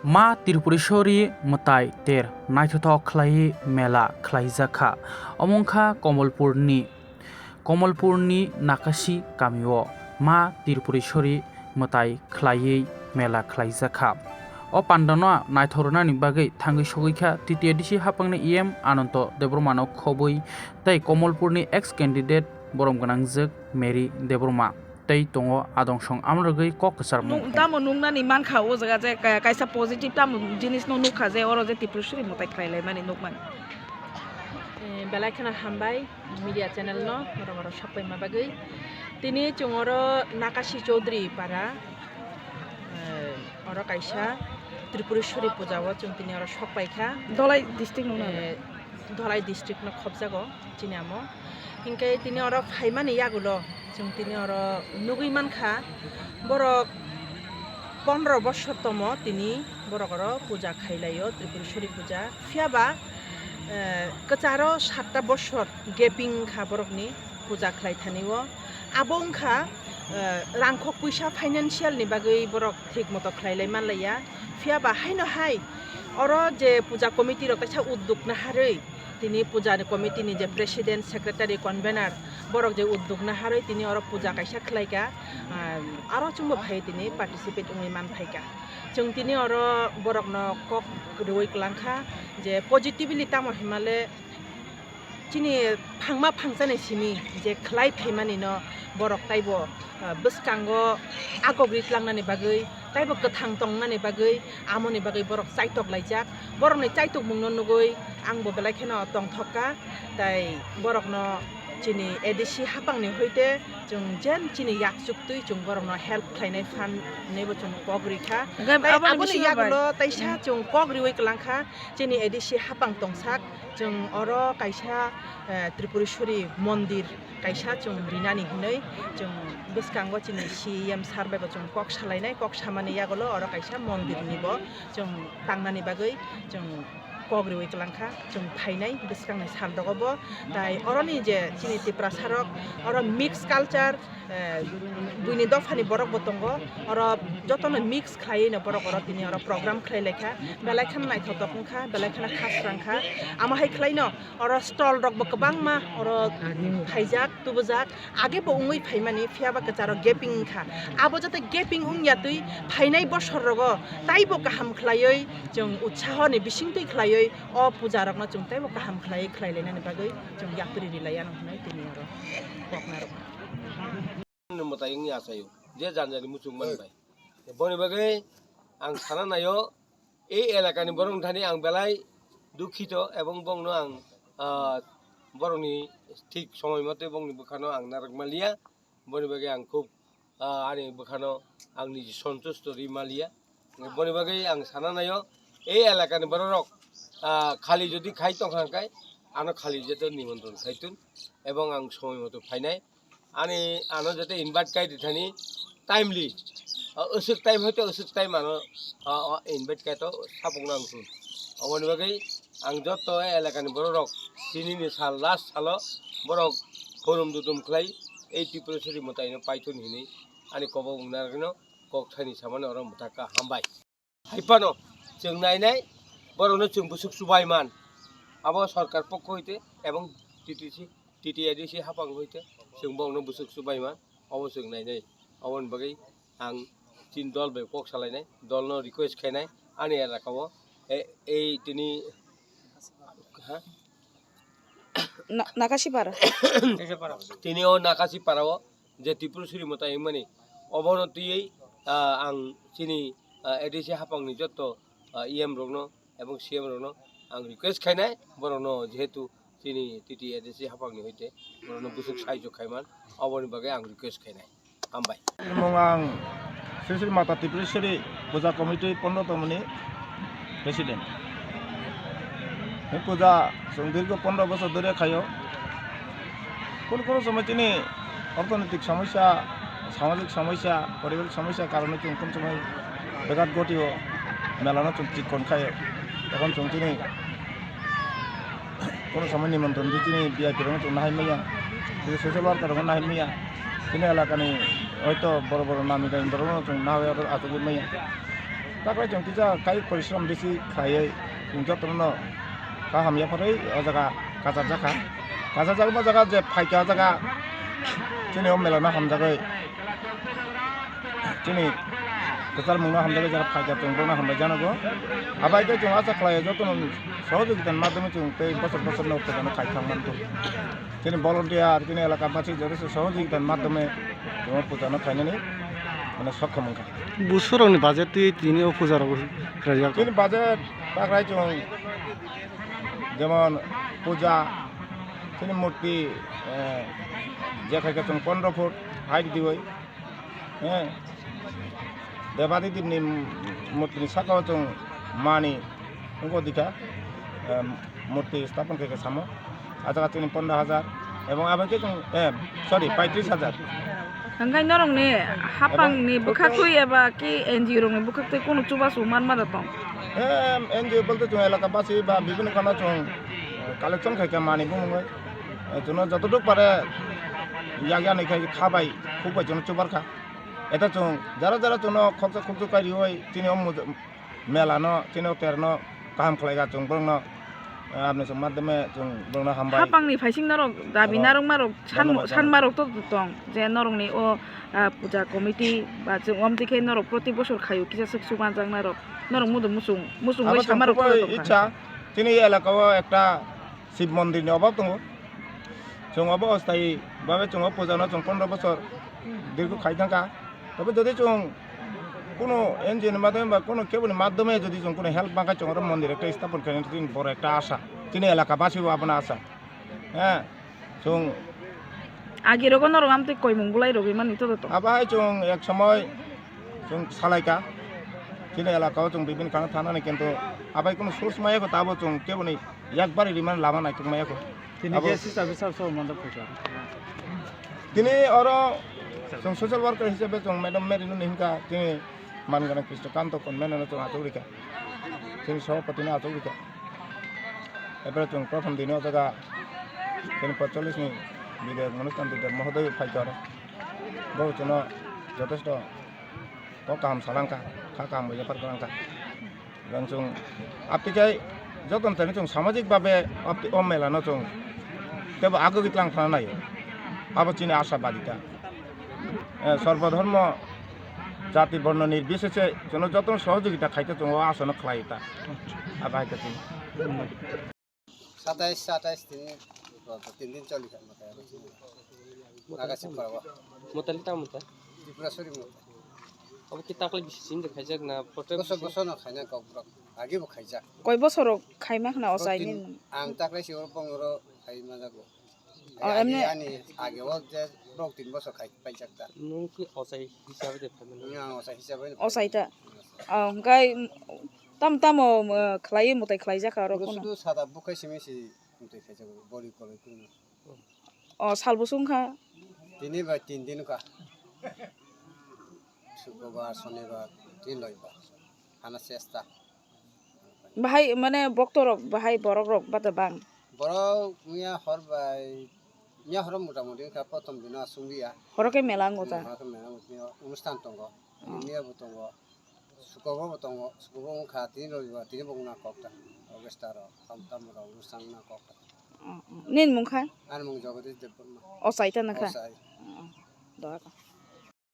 मा त्रिपुरेश्वरी मताय तेर नायथावथाव खलायै मेला खलायजाखा अमंखा कमलपुरनि नाकाशी गामियाव मा त्रिपुरेश्वरी मताय खलायै मेला खलायजाखा अ पान्डाना नायथावरनानि बागै थांगै सगैखा टिटिआइडिसि हापांनि इएम अनन्त देबरमानाव खबै तै कमलपुरनि एक्स कैंडिडेट बरम गोनांजोग मेरी Debbarma tei tongo adongsong amrogoi kok kesar mo tamo nungna ni manka o jaga je kaisa positive tamo jinis no nukha je oro je tiprushri motai khlailai mani nukman belai khana hambai media channel no moro sapai ma bagui tini chungoro nakashi chaudhary para oro kaisa tripureshwari puja o chung tini oro sapai kha dolai district no dolai district no khobjago chini amo hingkai tini oro phaimani yagulo chung tini oro nugui mankha borok 15 বছর তম তিনি বরকর পূজা খাইলাইও ত্রিপুরেশ্বরী পূজা ফিয়াবা কচারো 7টা বছর gaping খা বরকনি পূজা খাইথানিও আবংখা রাংখক পয়সা financial नि বাগৈ বরক ঠিক মতো খাইলাই মানলাইয়া ফিয়াবা হাইনো হাই অর যে পূজা কমিটি রকাইছা উদ্যোগ না হারৈ তিনি পূজা কমিটি ni যে প্রেসিডেন্ট সেক্রেটারি কনভেনার বরক যে উদ্যোগ না হারৈ তিনি অর পূজা কাইসা খাইকা আরো চুম্ব ভাই তিনি পার্টিসিপেট উই মান ফাইকা जों তিনি অর বরক ন কক রুই ক্লাংখা যে পজিটিভলি তামো হিমালে চিনি ফাংমা ফাংজানে সিমি যে খলাই ফাইমানি ন বরক তাইবো বসকাঙ্গ আগগ্রিত লাংনানি বাগৈ তাইবো গথাং তংনানি বাগৈ আমনি বাগৈ বরক চাইটক লাইজাক বরক नै চাইটক মুংন নুগৈ आंबो बेलायखेन तंथका ताई बरकन चिनि एडिसि हापांनि होइते जों जेन चिनि याकजुक्तै जों बरकन हेल्प खालायनाय फान नेबो जों कग्रिखा आबोनि यागलो ताइसा जों कग्रिवै कलांखा चिनि एडिसि हापां तंसाक जों अर काइसा त्रिपुरेश्वरी मन्दिर काइसा जों रिनानि हुनै जों बसकांग चिनि सीएम सारबायबो जों कक सालायनाय कक सामानि यागलो अर काइसा मन्दिर निबो जों तांनानि बागै जों कग्रिवै कलांखा जों फाइनाय बिसकांनाय सालदगबो ताई अरनि जे चिनि तिप्रा सारक अर मिक्स कालचार बुइनि दफानि बरक बतंगो अर जतन मिक्स खायैन बरक अर तिनि अर प्रोग्राम खलायलेखा बेलायखान नायथाव तखंखा बेलायखान खासरांखा आमाहाय खलायनो अर स्टल रकबो गोबांमा अर फाइजाक तुबजाक आगे बो उङै फाइमानि फियाबा कचार गेपिं खा आबो जते गेपिं उङयातै फाइनाय बसर रगो ताइबो गाहाम खलायै जों उत्साहनि बिसिंतै खलायै अ पूजा रकना जों ताइबो गाहाम खलायै खलायलायनानि बागै जों याकरि रिलाया नहनै तिनि अर पकनार मताय नि आसायो जे जानजानि मुसुं मानबाय बनि बागै आं साना नायो ए एलाकानि बरंथानि आं बेलाय दुखित एवं बंनो आं बरंनि ठीक समय मते बंनि बखानो आं नारगमालिया बनि बागै आं खूब आनि बखानो आंनि सन्तुष्ट रिमालिया बनि बागै आं साना नायो ए एलाकानि बररक खाली যদি খাই তখানকাই আনো খালি যেতে নিমন্ত্রণ খাইতুন এবং আং সময় মতো ফাইনাই आनी आनो जाते इनभाइट काई दिथानी टाइमली असुक टाइम होते असुक टाइम आनो इनभाइट काई तो सापंग आंखुन अमनि बागै आं जत एलाकानि बररक दिनैनि साल लास्ट सालो बरक होरुम दुदुम खलाय 80% मतायनो पाइथुन हिनै आनी कबो उनारगनो ककथानि सामाने अर मुथाका हामबाय हाइपानो जों नायनाय बरनो जों बुसुक सुबायमान आबो सरकार पक्ष हइते एवं टिटिआइडिसि हापां हइते जों बावनो बुसुक सुबायमान अबो जों नायनाय अबन बागै आं तीन दल बे कक सालायनाय दलनो रिक्वेस्ट खायनाय आनि एलाकाव ए तिनि नाकाशी पारा तिनि ओ नाकाशी पाराव जे त्रिपुरेश्वरी मताय माने अबनतियै आं चिनि एडिसि हापांनि जत्त इएम रगनो एवं सीएम रगनो आं रिक्वेस्ट खायनाय बरनो जेहेतु चिनि टिटिआइडिसि हापांनि हइते बरनो बुसुक साइजो खायमान अबनि बागै आं रिक्वेस्ट खायनाय हामबाय आं श्री माता त्रिपुरेश्वरी पूजा कमिटी 15 तमनि प्रेसिडेंट पूजा जों दीर्घ 15 বছর ধরে খাইও কোন সময় তিনি অর্থনৈতিক সমস্যা সামাজিক সমস্যা পারিবারিক সমস্যার কারণে কোন সময় বেঘাত ঘটিও মেলানো চিকন খায় তখন তিনি কোনো সময় নিমন্ত্রণ দিয়ে তিনি বিআইপি রঙ তো নাহাই মাইয়া সোশ্যাল ওয়ার্কার রঙ নাহাই মাইয়া তিনি এলাকানি হয়তো বড় বড় নামি গাড়ি বড় না হয়ে আতগুর মাইয়া তারপরে जों কিজা কাই পরিশ্রম বেশি খাইয়ে जों যতন কাহামিয়া পরে ও জায়গা কাজার জায়গা বা জায়গা যে ফাইকা জায়গা চিনি মেলানো হামজাগৈ চিনি কেসার মুনা হামজাগৈ যারা ফাইকা जों বনা হামবাই জানাগো আবাইকে जों আশা খাইয়ে যতন সহযোগিতার মাধ্যমে जों এই বছর বছর নৌকানো খাইখাংমান তো চিনি ভলান্টিয়ার চিনি এলাকাবাসী যথেষ্ট সহযোগিতার মাধ্যমে जों পূজানো খাইনানি মানে সক্ষম ওখা বুসুরনি বাজেট তিনি পূজার তিনি বাজেট তাকরাই जों যেমন পূজা তিনি মূর্তি যেখানে जों 15 ফুট হাইট দিবই হ্যাঁ দেবাদিদেবনি মূর্তিনি সাকাও जों মানি উনকো দিকা মূর্তি স্থাপন করে সামো আজকে তিনি 15,000 এবং আবাকে जों sorry 35,000 hanggai norong ni hapang ni bukaktui eba ki NGO rong ni bukaktui kono chuba su man ma datong NGO বলতে जों এলাকাবাসী বা বিভিন্ন কারণে जों কালেকশন খাইকে মানি বুমুই जों যতটুকু পারে ইয়াগা নাই খাই খাবাই খুবই जों চুবারখা এটা जों যারা যারা जों খরচা খুবজু কারি হই তিনি মেলানো তিনি তেরনো কাহাম খাইগা जों বংনো আপনি মাধ্যমে जों বংনো হামবাই hapang ni phaising norong dabi narong marok san marok to dong je norong ni o puja committee ba je omdike norok proti boshor khayo kisa saksu banjang norong mudu musung oi samarok to ইচ্ছা তিনি এই এলাকাও একটা শিব মন্দির নিয়ে অভাব দङ जों অবস্থায় ভাবে जों পূজানো जों 15 বছর দীর্ঘ খাইথাকা তবে যদি जों কোনো এনজিওর মাধ্যমে বা কোনো কেবল মাধ্যমে যদি जों কোনো হেল্প মাগাই जों মন্দির একটা স্থাপন করেন তিনি বড় একটা আশা তিনি এলাকাবাসীও আপনার আশা হ্যাঁ जों agi rogo norong amte koi munggulai rogi man ito to আবার जों এক সময় जों সালাইকা তিনি এলাকাও जों বিভিন্ন কারণে থানানে কিন্তু আবার কোনো সোর্স মায়াকো তাবো जों কেবল একবারই রিমান লামা নাই তুমি মায়াকো তিনি যে হিসাবে সব মন্দ পূজা তিনি আরো जों সোশ্যাল ওয়ার্কার হিসেবে जों ম্যাডাম মেরিনো নিহিকা তিনি মানগানা কৃষ্ণকান্ত কনভেনর जों আচৌরিকা তিনি সভাপতি না আচৌরিকা এবারে जों প্রথম দিনও জায়গা তিনি 45 নি বিদায় অনুষ্ঠান দিতে মহোদয় ফাইকার বহুজন যথেষ্ট কাম সালাংকা কাম ব্যাপার করাংকা जों আপতিকাই যতন তানি जों সামাজিকভাবে অমেলানো जों তেব আগগিতলাং থানাই আবচিনি আশাবাদিতা সর্বধর্ম জাতি বর্ণ নির্বিশেষে जों যতন সহযোগিতা খাইতে जों আসন খাইতা আবাইতে 27 তিন দিন চলি আগাছি পারবা মোতালি তা মোতা ত্রিপুরা সরি মত अब कि ताकले बिसिन देखाइजाक ना फटे বছর বছর না খাইনা গব্রক আগেও খাইজা koi bosoro khaima khna osai ni আং তাকলে সিওর পংরো খাইমা যাবো এমনি আনি আগেও যে রক 3 বছর খাই পাইজাকতা नु कि असाई हिसाबै देखाइमोन আং ওসা হিসাবে osai ta hanggai tam khlai mutai khlai jaka ro kono শুধু সাদা বুকাই সিমেসি মুতাই খাইজা বড়ি করে কোন salbusung kha দিনে বা 3 দিন কা শুক্রবার শনিবার 3 লইবা খানা চেষ্টা bahai mane boktorok bahai borok rok bata bang বড় মিয়া হরবাই মিয়া হর মোটামুটি কা প্রথম দিন আসুমিয়া horoke melang ota অনুষ্ঠান তঙ্গ মিয়া বতঙ্গ শুক্রবার বতঙ্গ শুক্রবার খা 3 লইবা 3 বংনা কপটা অগস্টার কামতাম অনুষ্ঠান না কপটা nin mungkha আর Mong Jagadish Debbarma osai ta nakha ওসাই da